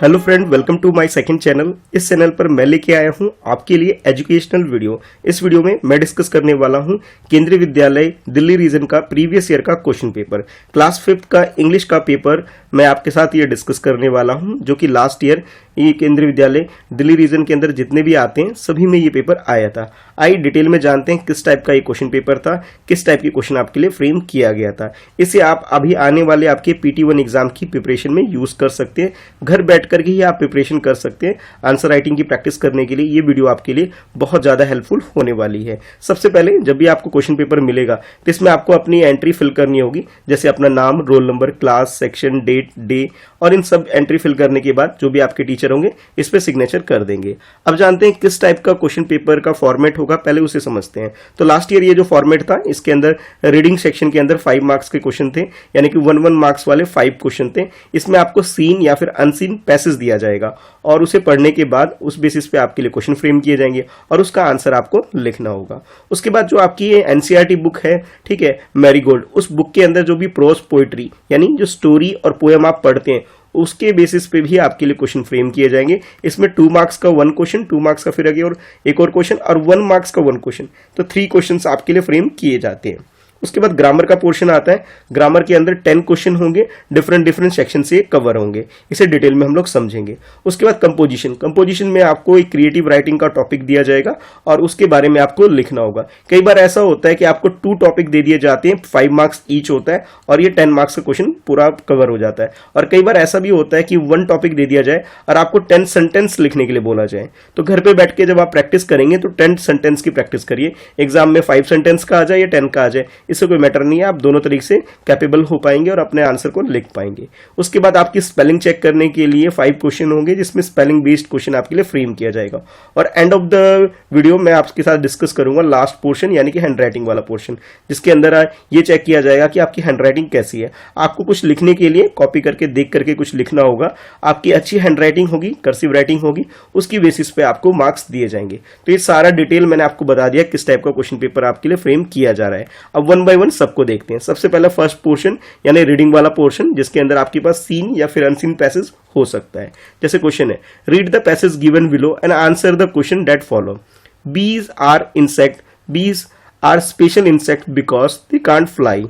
Hello friend, welcome to my second channel. इस channel पर मैं लेके आया हूं आपके लिए एजुकेशनल वीडियो। इस वीडियो में मैं डिस्कस करने वाला हूं केंद्रीय विद्यालय दिल्ली रीजन का प्रीवियस ईयर का क्वेश्चन पेपर, क्लास 5th का इंग्लिश का पेपर मैं आपके साथ ये डिस्कस करने वाला हूं, जो कि लास्ट ईयर ये केंद्रीय विद्यालय दिल्ली रीजन के अंदर जितने भी आते हैं सभी में ये पेपर आया था। आइए डिटेल में जानते हैं किस टाइप का ये क्वेश्चन पेपर था, किस टाइप के क्वेश्चन आपके लिए फ्रेम किया गया था। इसे आप अभी आने वाले आपके PT1 एग्जाम की प्रिपरेशन में यूज कर सकते हैं। घर बैठ करके ही आप प्रिपरेशन कर सकते हैं। आंसर राइटिंग की प्रैक्टिस करने के लिए ये वीडियो आपके लिए बहुत ज्यादा हेल्पफुल होने वाली है। सबसे पहले जब भी आपको क्वेश्चन पेपर मिलेगा तो इसमें आपको अपनी एंट्री फिल करनी होगी, जैसे अपना नाम, roll number, class, section, date, day, और इन सब एंट्री फिल करने के बाद जो भी आपके टीचर होंगे इस पे सिग्नेचर कर देंगे। अब जानते हैं किस टाइप का क्वेश्चन पेपर का फॉर्मेट होगा, पहले उसे समझते हैं। तो लास्ट ईयर ये जो फॉर्मेट था, इसके अंदर रीडिंग सेक्शन के अंदर 5 मार्क्स के क्वेश्चन थे, यानी कि 1 मार्क्स वाले 5 क्वेश्चन थे। इसमें आपको सीन या फिर अनसीन पैसेज दिया जाएगा और उसे पढ़ने के बाद उस बेसिस पे आपके लिए क्वेश्चन फ्रेम किए जाएंगे और उसका आंसर आपको लिखना होगा। उसके बाद जो आपकी ये NCERT बुक है, ठीक है, मैरीगोल्ड, उस बुक के अंदर जो भी प्रोज पोइट्री यानी जो स्टोरी और पोएम आप पढ़ते हैं उसके बेसिस पे भी आपके लिए क्वेश्चन फ्रेम किए जाएंगे। इसमें 2 मार्क्स का 1 क्वेश्चन, 2 मार्क्स का फिर आगे और एक और क्वेश्चन, और 1 मार्क्स का 1 क्वेश्चन, तो 3 क्वेश्चन आपके लिए फ्रेम किए जाते हैं। उसके बाद ग्रामर का पोर्शन आता है। ग्रामर के अंदर 10 क्वेश्चन होंगे, डिफरेंट सेक्शन से कवर होंगे। इसे डिटेल में हम लोग समझेंगे। उसके बाद कंपोजिशन में आपको एक क्रिएटिव राइटिंग का टॉपिक दिया जाएगा और उसके बारे में आपको लिखना होगा। कई बार ऐसा होता है कि आपको 2 टॉपिक दे दिए जाते हैं, 5 मार्क्स ईच होता है और ये 10 मार्क्स का क्वेश्चन पूरा कवर हो जाता है। और कई बार ऐसा भी होता है कि 1 टॉपिक दे दिया जाए और आपको 10 सेंटेंस लिखने के लिए बोला जाए। तो घर पे बैठ के जब आप प्रैक्टिस करेंगे तो 10 सेंटेंस की प्रैक्टिस करिए। एग्जाम में 5 सेंटेंस का आ जाए या 10 का आ जाए, इससे कोई मैटर नहीं है। आप दोनों तरीके से कैपेबल हो पाएंगे और अपने आंसर को लिख पाएंगे। उसके बाद आपकी स्पेलिंग चेक करने के लिए 5 क्वेश्चन होंगे, जिसमें स्पेलिंग बेस्ड क्वेश्चन आपके लिए फ्रेम किया जाएगा। और एंड ऑफ द वीडियो मैं आपके साथ डिस्कस करूंगा लास्ट पोर्शन, यानी कि हैंडराइटिंग वाला पोर्शन, जिसके अंदर ये चेक किया जाएगा कि आपकी हैंडराइटिंग कैसी है। आपको कुछ लिखने के लिए कॉपी करके देख करके कुछ लिखना होगा। आपकी अच्छी हैंडराइटिंग होगी, कर्सिव राइटिंग होगी, उसकी बेसिस पे आपको मार्क्स दिए जाएंगे। तो ये सारा डिटेल मैंने आपको बता दिया किस टाइप का क्वेश्चन पेपर आपके लिए फ्रेम किया जा रहा है। अब 1 बाय 1 सबको देखते हैं। सबसे पहले फर्स्ट पोर्शन यानी रीडिंग वाला पोर्शन, जिसके अंदर आपके पास सीन या फिर अनसीन पैसेज हो सकता है। जैसे क्वेश्चन है, read the passage given below and answer the question that follow. Bees are insect, bees are special insect because they can't fly,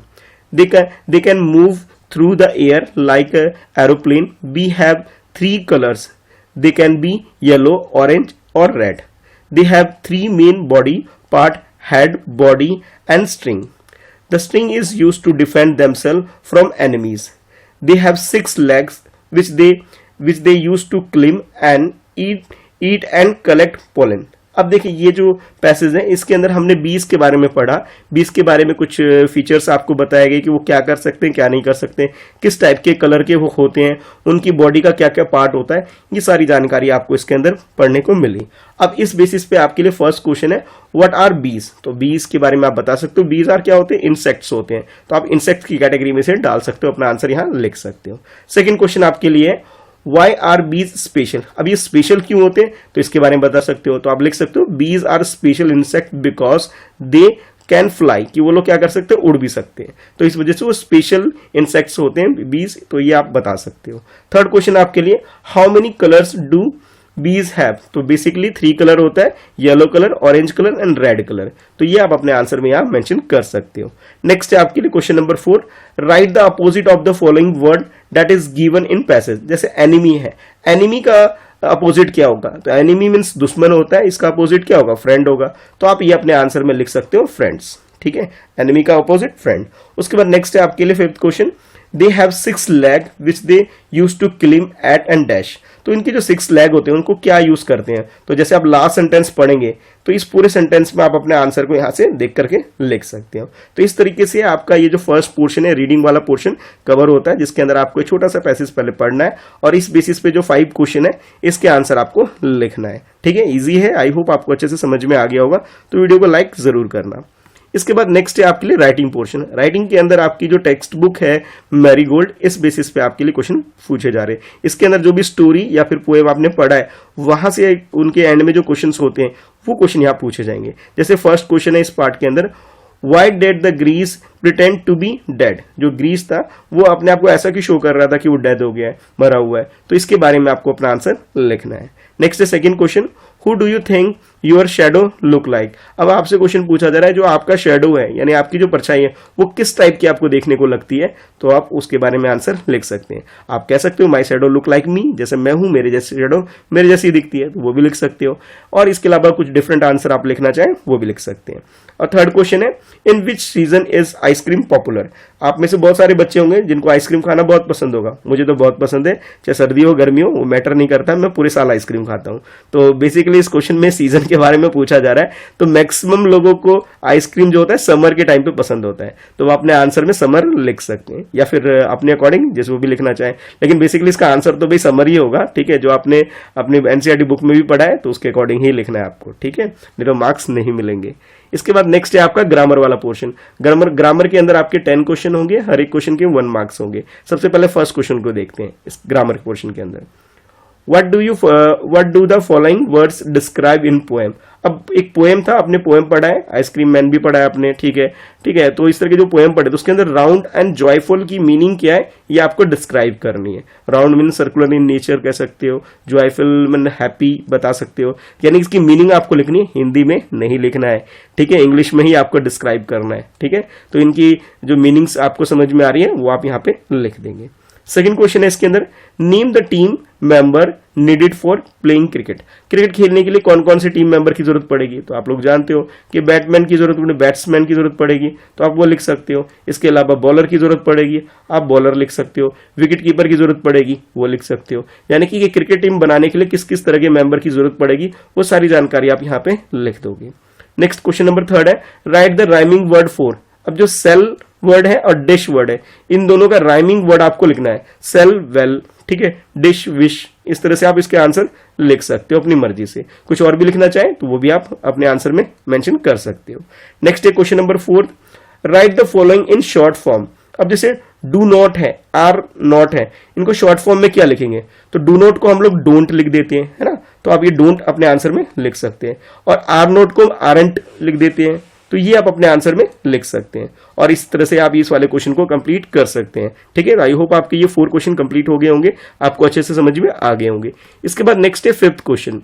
they can move through the air like a aeroplane. Bee have 3 colors, they can be yellow, orange or red. They have 3 main body part: head, body and string. The string is used to defend themselves from enemies. They have 6 legs which they use to climb and eat and collect pollen. अब देखिए ये जो passage है इसके अंदर हमने बीज के बारे में पढ़ा। बीज के बारे में कुछ फीचर्स आपको बताए गए कि वो क्या कर सकते हैं, क्या नहीं कर सकते, किस टाइप के कलर के वो होते हैं, उनकी बॉडी का क्या क्या पार्ट होता है, ये सारी जानकारी आपको इसके अंदर पढ़ने को मिली। अब इस बेसिस पे आपके लिए फर्स्ट क्वेश्चन है, व्हाट आर बीज। तो बीज के बारे में आप बता सकते हो। बीज आर क्या होते हैं? इंसेक्ट्स होते हैं। तो आप इंसेक्ट्स की कैटेगरी में से डाल सकते हो, अपना आंसर यहाँ लिख सकते हो। सेकेंड क्वेश्चन आपके लिए, Why are bees special? अब ये स्पेशल क्यों होते हैं तो इसके बारे में बता सकते हो। तो आप लिख सकते हो bees are special insect because they can fly, कि वो लोग क्या कर सकते हैं, उड़ भी सकते हैं, तो इस वजह से वो स्पेशल इंसेक्ट्स होते हैं बीज। तो ये आप बता सकते हो। थर्ड क्वेश्चन आपके लिए, हाउ मेनी कलर्स डू बीज हैव। तो बेसिकली 3 कलर होता है, yellow colour, orange colour and red colour. तो ये आप अपने आंसर में यहाँ मेंशन कर सकते हो। नेक्स्ट है आपके लिए question number 4, right the opposite of the following word that is given in passage. जैसे एनिमी है, एनिमी का अपोजिट क्या होगा? तो एनिमी मीन्स दुश्मन होता है, इसका अपोजिट क्या होगा? फ्रेंड होगा। तो आप ये अपने आंसर में लिख सकते हो फ्रेंड्स, ठीक है, एनिमी का अपोजिट फ्रेंड। उसके बाद नेक्स्ट है आपके लिए 5th question, they have 6 leg which they use to climb at and dash. तो इनके जो 6 लेग होते हैं उनको क्या यूज करते हैं? तो जैसे आप लास्ट सेंटेंस पढ़ेंगे तो इस पूरे सेंटेंस में आप अपने आंसर को यहां से देख करके लिख सकते हो। तो इस तरीके से आपका ये जो फर्स्ट पोर्शन है, रीडिंग वाला पोर्शन कवर होता है, जिसके अंदर आपको एक छोटा सा पैसेज पहले पढ़ना है और इस बेसिस पे जो 5 क्वेश्चन है इसके आंसर आपको लिखना है, ठीक है। इजी है, आई होप आपको अच्छे से समझ में आ गया होगा। तो वीडियो को लाइक जरूर करना। इसके बाद नेक्स्ट है आपके लिए राइटिंग पोर्शन। राइटिंग के अंदर आपकी जो टेक्स्ट बुक है मैरीगोल्ड, इस बेसिस पे आपके लिए क्वेश्चन पूछे जा रहे हैं। इसके अंदर जो भी स्टोरी या फिर पोएम आपने पढ़ा है वहां से उनके एंड में जो क्वेश्चंस होते हैं वो क्वेश्चन यहाँ पूछे जाएंगे। जैसे फर्स्ट क्वेश्चन है इस पार्ट के अंदर, why did the Greece pretend to be dead. जो ग्रीस था वो अपने आप को ऐसा क्यों शो कर रहा था कि वो डेड हो गया है, मरा हुआ है। तो इसके बारे में आपको अपना आंसर लिखना है। नेक्स्ट है second question, who do you think your shadow look like. अब आपसे क्वेश्चन पूछा जा रहा है जो आपका शेडो है यानी आपकी जो परछाई है वो किस टाइप की आपको देखने को लगती है, तो आप उसके बारे में आंसर लिख सकते हैं। आप कह सकते हो माई शेडो लुक लाइक मी, जैसे मैं हूं मेरे जैसी शेडो मेरे जैसी दिखती है, तो वो भी लिख सकते हो। और इसके अलावा कुछ डिफरेंट आंसर आप लिखना चाहें वो भी लिख सकते हैं। और थर्ड क्वेश्चन है, in which season is ice cream popular. आप में से बहुत सारे बच्चे होंगे जिनको आइसक्रीम खाना बहुत पसंद होगा, मुझे तो बहुत पसंद है, चाहे सर्दी हो गर्मी हो वो मैटर नहीं करता, मैं पूरे साल आइसक्रीम खाता हूं। तो बेसिकली इस क्वेश्चन में सीजन के बारे में पूछा जा रहा है, तो मैक्सिमम लोगों को आइसक्रीम जो होता है समर के टाइम पे पसंद होता है, तो वो अपने आंसर में समर लिख सकते हैं या फिर अपने अकॉर्डिंग जैसे वो भी लिखना चाहें। लेकिन बेसिकली इसका आंसर तो भाई समर ही होगा, ठीक है, जो आपने अपने एनसीईआरटी बुक में भी पढ़ा है तो उसके अकॉर्डिंग ही लिखना है आपको, ठीक है, नहीं तो मार्क्स नहीं मिलेंगे। इसके बाद नेक्स्ट है आपका ग्रामर वाला पोर्शन। ग्रामर के अंदर आपके 10 क्वेश्चन होंगे, हर एक क्वेश्चन के 1 मार्क्स होंगे। सबसे पहले फर्स्ट क्वेश्चन को देखते हैं इस ग्रामर पोर्शन के अंदर। What do the following words describe in poem? अब एक पोएम था, आपने पोएम पढ़ा है, आइसक्रीम मैन भी पढ़ा है आपने, ठीक है। तो इस तरह के जो पोएम पढ़े तो उसके अंदर राउंड एंड जॉयफुल की मीनिंग क्या है ये आपको डिस्क्राइब करनी है। Round mean circular in nature कह सकते हो, जॉयफुल मीन हैप्पी बता सकते हो, यानी इसकी मीनिंग आपको लिखनी है, हिंदी में नहीं लिखना है, ठीक है, इंग्लिश में ही आपको डिस्क्राइब करना है, ठीक है। तो इनकी जो मीनिंग्स आपको समझ में आ रही है वो आप यहाँ पे लिख देंगे। सेकंड क्वेश्चन है इसके अंदर, name the team member needed for playing cricket. Cricket खेलने के लिए कौन कौन से टीम मेंबर की जरूरत पड़ेगी, तो आप लोग जानते हो कि बैट्समैन की जरूरत बैट्समैन की जरूरत पड़ेगी, तो आप वो लिख सकते हो। इसके अलावा बॉलर की जरूरत पड़ेगी, आप बॉलर लिख सकते हो। विकेट कीपर की जरूरत पड़ेगी, वो लिख सकते हो। यानी कि क्रिकेट टीम बनाने के लिए किस किस तरह के मेंबर की जरूरत पड़ेगी वो सारी जानकारी आप यहाँ पे लिख दोगे। नेक्स्ट क्वेश्चन नंबर थर्ड है, write the rhyming word for. अब जो सेल वर्ड है और डिश वर्ड है, इन दोनों का राइमिंग वर्ड आपको लिखना है। सेल वेल, ठीक है, डिश विश, इस तरह से आप इसके आंसर लिख सकते हो अपनी मर्जी से। कुछ और भी लिखना चाहें तो वो भी आप अपने आंसर में मेंशन कर सकते हो। नेक्स्ट है question number 4, right the following in short form. अब जैसे डू नॉट है, आर नॉट है, इनको शॉर्ट फॉर्म में क्या लिखेंगे, तो डू नॉट को हम लोग डोंट लिख देते हैं, है ना, तो आप ये डोंट अपने आंसर में लिख सकते हैं। और आर नॉट को आरंट लिख देते हैं, तो ये आप अपने आंसर में लिख सकते हैं। और इस तरह से आप इस वाले क्वेश्चन को कंप्लीट कर सकते हैं, ठीक है। आई होप आपके ये 4 क्वेश्चन कंप्लीट हो गए होंगे, आपको अच्छे से समझ में आ गए होंगे। इसके बाद नेक्स्ट है 5th question,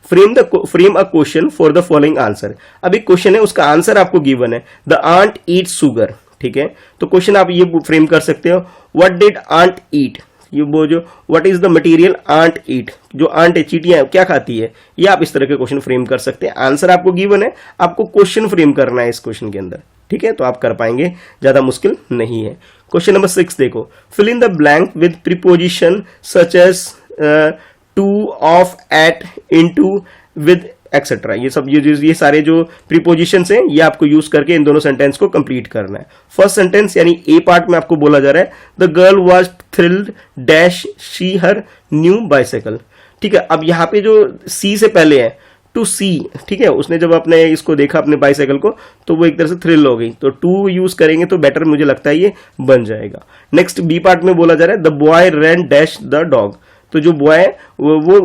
frame a question for the following answer. अब एक क्वेश्चन है, उसका आंसर आपको गिवन है, द आंट ईट शुगर, ठीक है। तो क्वेश्चन आप ये फ्रेम कर सकते हो, व्हाट डिड आंट ईट, ये वो जो what is the material ant eat, जो आंट है चींटियां क्या खाती है, ये आप इस तरह के क्वेश्चन फ्रेम कर सकते हैं। आंसर आपको गिवन है, आपको क्वेश्चन फ्रेम करना है इस क्वेश्चन के अंदर, ठीक है, तो आप कर पाएंगे, ज्यादा मुश्किल नहीं है। क्वेश्चन नंबर 6 देखो, fill in the blank with preposition such as to, of, at, into, with etcetera. ये सब ये सारे जो प्रीपोजिशंस हैं ये आपको यूज करके इन दोनों सेंटेंस को कंप्लीट करना है। फर्स्ट सेंटेंस यानी ए पार्ट में आपको बोला जा रहा है, the girl was thrilled dash she her new bicycle, ठीक है। अब यहाँ पे जो सी से पहले है टू सी, ठीक है, उसने जब अपने इसको देखा अपने बाइसाइकिल को तो वो एक तरह से थ्रिल हो गई, तो टू यूज करेंगे तो बेटर मुझे लगता है ये बन जाएगा। नेक्स्ट बी पार्ट में बोला जा रहा है, the boy ran dash the dog, तो जो बॉय है वो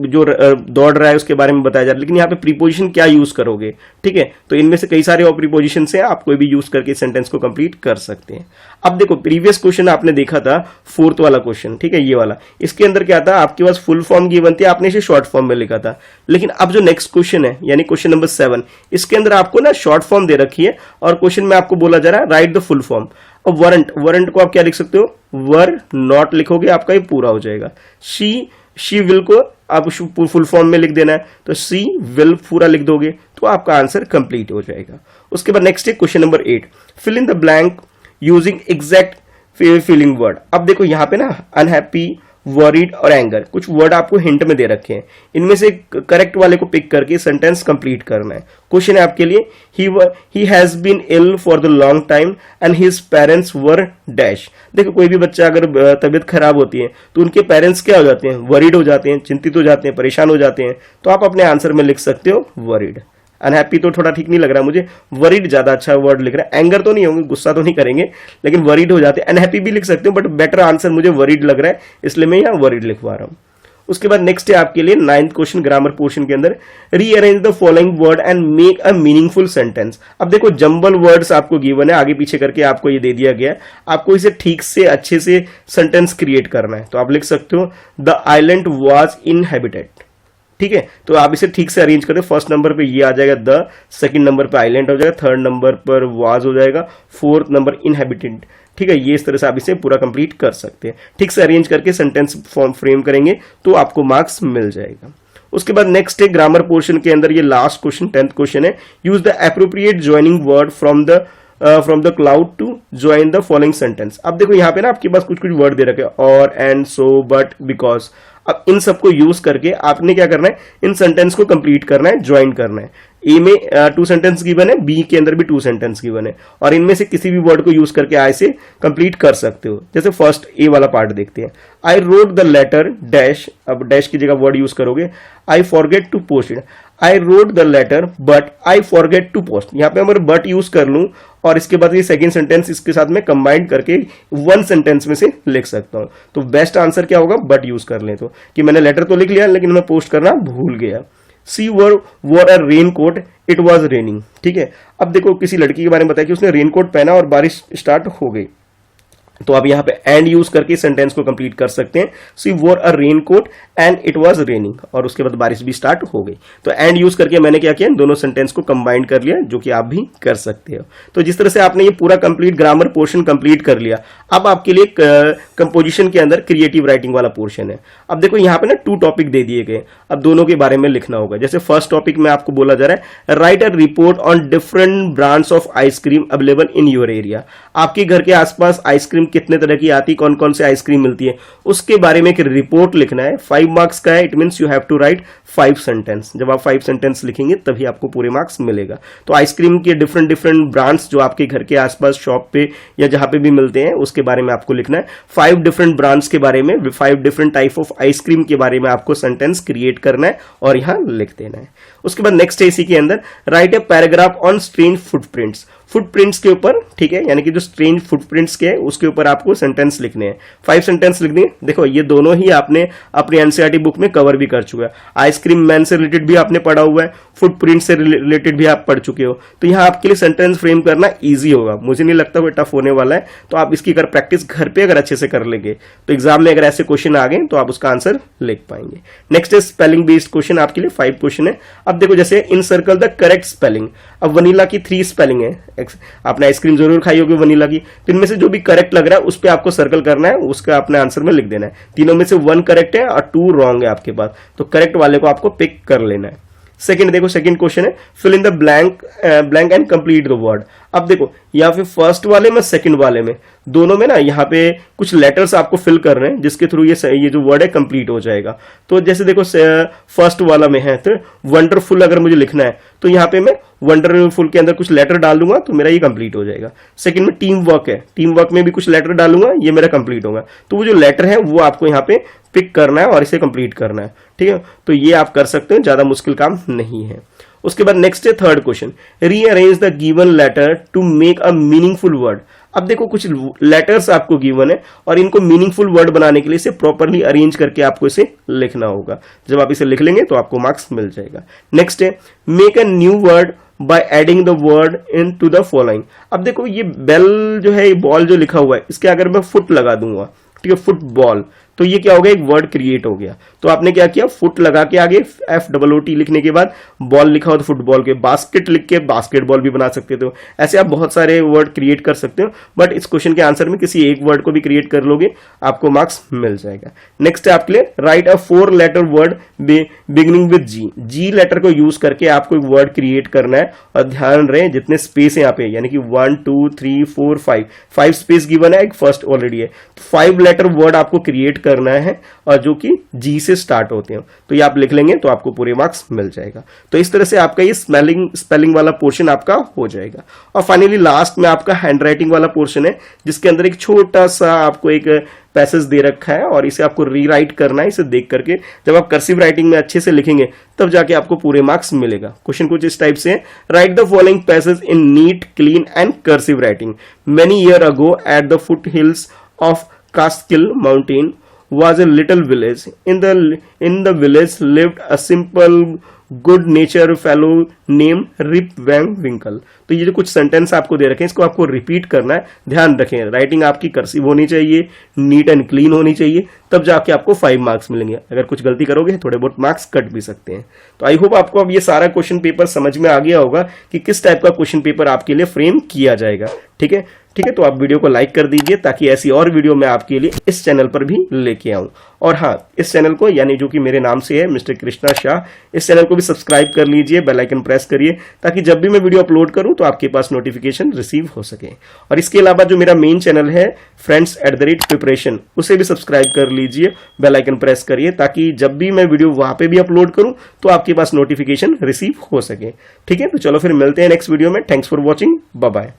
जो दौड़ रहा है उसके बारे में बताया जा रहा है, लेकिन यहाँ पे प्रीपोजिशन क्या यूज करोगे, ठीक है। तो इनमें से कई सारे और प्रीपोजिशन हैं, आप कोई भी यूज करके सेंटेंस को कंप्लीट कर सकते हैं। अब देखो प्रीवियस क्वेश्चन आपने देखा था 4th वाला क्वेश्चन, ठीक है, ये वाला, इसके अंदर क्या था, आपके पास फुल फॉर्म गिवन थी, आपने इसे शॉर्ट फॉर्म में लिखा था। लेकिन अब जो नेक्स्ट क्वेश्चन है यानी क्वेश्चन नंबर 7, इसके अंदर आपको ना शॉर्ट फॉर्म दे रखी है और क्वेश्चन में आपको बोला जा रहा है राइट द फुल फॉर्म। अब वारंट को आप क्या लिख सकते हो, वर नॉट लिखोगे आपका ये पूरा हो जाएगा। शी विल को आप फुल फॉर्म में लिख देना है, तो सी विल पूरा लिख दोगे तो आपका आंसर कंप्लीट हो जाएगा। उसके बाद नेक्स्ट है question number 8, fill in the blank using exact feeling word. अब देखो यहाँ पे ना अनहैप्पी, वरीड और एंगर कुछ वर्ड आपको हिंट में दे रखे हैं, इनमें से करेक्ट वाले को पिक करके सेंटेंस कंप्लीट करना है। क्वेश्चन है आपके लिए, he has been ill for the long time and his parents were dash. देखो कोई भी बच्चा अगर तबीयत खराब होती है तो उनके पेरेंट्स क्या हो जाते हैं, वरीड हो जाते हैं, चिंतित हो जाते हैं, परेशान हो जाते हैं, तो आप अपने आंसर में लिख सकते हो वरीड। अनहैप्पी तो थोड़ा ठीक नहीं लग रहा मुझे, वरीड ज्यादा अच्छा वर्ड लिख रहा है। एंगर तो नहीं होंगे, गुस्सा तो नहीं करेंगे, लेकिन वरीड हो जाते हैं। अनहैप्पी भी लिख सकते हो बट बेटर आंसर मुझे वरीड लग रहा है, इसलिए मैं यहाँ वरीड लिखवा रहा हूँ। उसके बाद नेक्स्ट है आपके लिए 9th क्वेश्चन ग्रामर पोर्शन के अंदर, rearrange the following word and make a meaningful sentence. अब देखो जंबल वर्ड्स आपको गिवन है, आगे पीछे करके आपको ये दे दिया गया है, आपको इसे ठीक से अच्छे से सेंटेंस क्रिएट करना है। तो आप लिख सकते हो द आइलैंड वाज इनहैबिटेड, ठीक है। तो आप इसे ठीक से अरेंज करें, फर्स्ट नंबर पे ये आ जाएगा द, सेकंड नंबर पे आइलैंड हो जाएगा, थर्ड नंबर पर वाज हो जाएगा, फोर्थ नंबर इनहैबिटेड, ठीक है। ये इस तरह से आप इसे पूरा कंप्लीट कर सकते हैं। ठीक से अरेंज करके सेंटेंस फॉर्म फ्रेम करेंगे तो आपको मार्क्स मिल जाएगा। उसके बाद नेक्स्ट है ग्रामर पोर्शन के अंदर ये लास्ट क्वेश्चन 10th क्वेश्चन है, use the appropriate joining word from the cloud to join the following sentence. अब देखो यहाँ पे ना आपके पास कुछ कुछ वर्ड दे रखे हैं, और, एंड, सो, बट, बिकॉज। अब इन सबको यूज करके आपने क्या करना है, इन सेंटेंस को कंप्लीट करना है, ज्वाइन करना है। ए में 2 सेंटेंस गिवन है, बी के अंदर भी 2 सेंटेंस गिवन है, और इनमें से किसी भी वर्ड को यूज करके आई से कंप्लीट कर सकते हो। जैसे फर्स्ट ए वाला पार्ट देखते हैं, I wrote the letter dash, अब डैश की जगह वर्ड यूज करोगे, I forget to post it, I wrote the letter but I forget to post. यहाँ पे अगर बट यूज कर लूं और इसके बाद ये सेकंड सेंटेंस इसके साथ में कंबाइन करके 1 सेंटेंस में से लिख सकता हूं। तो बेस्ट आंसर क्या होगा, बट यूज कर लें, तो कि मैंने लेटर तो लिख लिया लेकिन मैं पोस्ट करना भूल गया। She wore a raincoat, it was raining, ठीक है। अब देखो किसी लड़की के बारे में बताया कि उसने रेन कोट पहना और बारिश स्टार्ट हो गई, तो आप यहां पे एंड यूज करके सेंटेंस को कंप्लीट कर सकते हैं। She wore a raincoat and it was raining, और उसके बाद बारिश भी स्टार्ट हो गई। तो एंड यूज करके मैंने क्या किया, दोनों सेंटेंस को कंबाइन कर लिया, जो कि आप भी कर सकते हो। तो जिस तरह से आपने ये पूरा कंप्लीट ग्रामर पोर्शन कंप्लीट कर लिया, अब आपके लिए कंपोजिशन के अंदर क्रिएटिव राइटिंग वाला पोर्शन है। अब देखो यहाँ पे ना 2 टॉपिक दे दिए गए, अब दोनों के बारे में लिखना होगा। जैसे फर्स्ट टॉपिक में आपको बोला जा रहा है, right a report on different brands of ice cream available in your area. आपके घर के आसपास आइसक्रीम कितने तरह की आती, कौन कौन से आइसक्रीम मिलती है, उसके बारे में एक रिपोर्ट लिखना है। 5 मार्क्स का है, it means you have to write 5 sentence. जब आप 5 सेंटेंस लिखेंगे तभी आपको पूरे मार्क्स मिलेगा। तो आइसक्रीम के डिफरेंट डिफरेंट ब्रांड्स जो आपके घर के आसपास शॉप पे या जहां पे भी मिलते हैं उसके बारे में आपको लिखना है। 5 डिफरेंट ब्रांड्स के बारे में, 5 डिफरेंट टाइप ऑफ आइसक्रीम के बारे में आपको सेंटेंस क्रिएट करना है और यहां लिख देना है। उसके बाद नेक्स्ट है इसी के अंदर, right a paragraph on strange footprints. Footprints के ऊपर, ठीक है, यानी कि जो स्ट्रेंज फुटप्रिंट्स के है उसके ऊपर आपको सेंटेंस लिखने हैं। 5 सेंटेंस लिखने हैं। देखो ये दोनों ही आपने अपनी एनसीईआरटी बुक में कवर भी कर चुका है। आइसक्रीम मैन से रिलेटेड भी आपने पढ़ा हुआ है, फुटप्रिंट से रिलेटेड भी आप पढ़ चुके हो। तो यहाँ आपके लिए सेंटेंस फ्रेम करना ईजी होगा, मुझे नहीं लगता वो टफ होने वाला है। तो आप इसकी अगर प्रैक्टिस घर पे अगर अच्छे से कर लेंगे तो एग्जाम में अगर ऐसे क्वेश्चन आ गए तो आप उसका आंसर लिख पाएंगे। नेक्स्ट है स्पेलिंग बेस्ड क्वेश्चन, आपके लिए 5 क्वेश्चन है। अब देखो जैसे इन सर्कल द करेक्ट स्पेलिंग। अब वनीला की 3 स्पेलिंग है, आपने आइसक्रीम जरूर खाई होगी वनीला की, तो इनमें से जो भी करेक्ट लग रहा है उस पर आपको सर्कल करना है, उसका अपने आंसर में लिख देना है। तीनों में से 1 करेक्ट है और 2 रॉन्ग है आपके पास, तो करेक्ट वाले को आपको पिक कर लेना है। सेकंड देखो, सेकंड क्वेश्चन है, fill in the blank and complete the word. अब देखो या फिर फर्स्ट वाले में सेकंड वाले में दोनों में ना यहाँ पे कुछ लेटर्स आपको फिल कर रहे हैं जिसके थ्रू ये जो वर्ड है कंप्लीट हो जाएगा। तो जैसे देखो फर्स्ट वाला में है तो वंडरफुल अगर मुझे लिखना है तो यहाँ पे मैं वंडरफुल के अंदर कुछ लेटर डाल दूंगा तो मेरा ये कंप्लीट हो जाएगा। सेकंड में टीम वर्क है, टीम वर्क में भी कुछ लेटर डालूंगा, ये मेरा कंप्लीट होगा। तो वो जो लेटर है वो आपको यहाँ पे पिक करना है और इसे कंप्लीट करना है, ठीक है। तो ये आप कर सकते हो, ज्यादा मुश्किल काम नहीं है। उसके बाद नेक्स्ट है third question, rearrange the given letter to make a meaningful word. अब देखो कुछ लेटर्स आपको गिवन है और इनको मीनिंगफुल वर्ड बनाने के लिए इसे प्रॉपरली अरेंज करके आपको इसे लिखना होगा। जब आप इसे लिख लेंगे तो आपको मार्क्स मिल जाएगा। नेक्स्ट है make a new word by adding the word in to the following. अब देखो ये बेल जो है, ये बॉल जो लिखा हुआ है, इसके अगर मैं फुट लगा दूंगा, ठीक है, फुटबॉल, तो ये क्या हो गया, एक वर्ड क्रिएट हो गया। तो आपने क्या किया, फुट लगा के आगे FOOT लिखने के बाद बॉल लिखा हो तो फुटबॉल के, बास्केट लिख के बास्केटबॉल भी बना सकते थे। ऐसे आप बहुत सारे वर्ड क्रिएट कर सकते हो, बट इस क्वेश्चन के आंसर में किसी एक वर्ड को भी क्रिएट कर लोगे आपको मार्क्स मिल जाएगा। नेक्स्ट है आपके लिए write a 4 letter word beginning with G letter को यूज करके आपको एक वर्ड क्रिएट करना है। और ध्यान रहे जितने स्पेस है यहाँ पे, यानी कि 1 2 3 4 5 स्पेस गिवन है, एक फर्स्ट ऑलरेडी है। 5 लेटर वर्ड आपको क्रिएट करना है और जो कि जी से स्टार्ट होते हैं, तो ये आप लिख लेंगे तो आपको पूरे मार्क्स मिल जाएगा। तो इस तरह से आपका ये स्पेलिंग वाला पोर्शन आपका हो जाएगा। और फाइनली लास्ट में आपका हैंडराइटिंग वाला पोर्शन है जिसके अंदर एक छोटा सा आपको एक पैसेज दे रखा है और इसे आपको रीराइट करना है। इसे देख करके जब आप कर्सिव राइटिंग में अच्छे से लिखेंगे तब जाके आपको पूरे मार्क्स मिलेगा। क्वेश्चन कुछ इस टाइप से है, write the following passage in neat clean and cursive writing. Many year ago at the foothills of Catskill mountain was a little village. In the village lived a simple good nature fellow name Rip Van Winkle. तो ये जो कुछ sentence आपको दे रखे हैं इसको आपको repeat करना है। ध्यान रखें राइटिंग आपकी कर्सिव होनी चाहिए, नीट एंड क्लीन होनी चाहिए, तब जाके आपको 5 मार्क्स मिलेंगे। अगर कुछ गलती करोगे थोड़े बहुत मार्क्स कट भी सकते हैं। तो आई होप आपको अब ये सारा क्वेश्चन पेपर समझ में आ गया होगा कि किस टाइप का क्वेश्चन पेपर आपके लिए फ्रेम किया जाएगा। ठीक है, तो आप वीडियो को लाइक कर दीजिए ताकि ऐसी और वीडियो मैं आपके लिए इस चैनल पर भी लेके आऊं। और हाँ, इस चैनल को यानी जो कि मेरे नाम से है मिस्टर कृष्णा शाह, इस चैनल को भी सब्सक्राइब कर लीजिए, बेल आइकन प्रेस करिए ताकि जब भी मैं वीडियो अपलोड करूं तो आपके पास नोटिफिकेशन रिसीव हो सके। और इसके अलावा जो मेरा मेन चैनल है friends@preparation, उसे भी सब्सक्राइब कर लीजिए, बेल आइकन प्रेस करिए ताकि जब भी मैं वीडियो वहां पे भी अपलोड करूं तो आपके पास नोटिफिकेशन रिसीव हो सके। ठीक है, तो चलो फिर मिलते हैं नेक्स्ट वीडियो में। Thanks for watching, bye bye.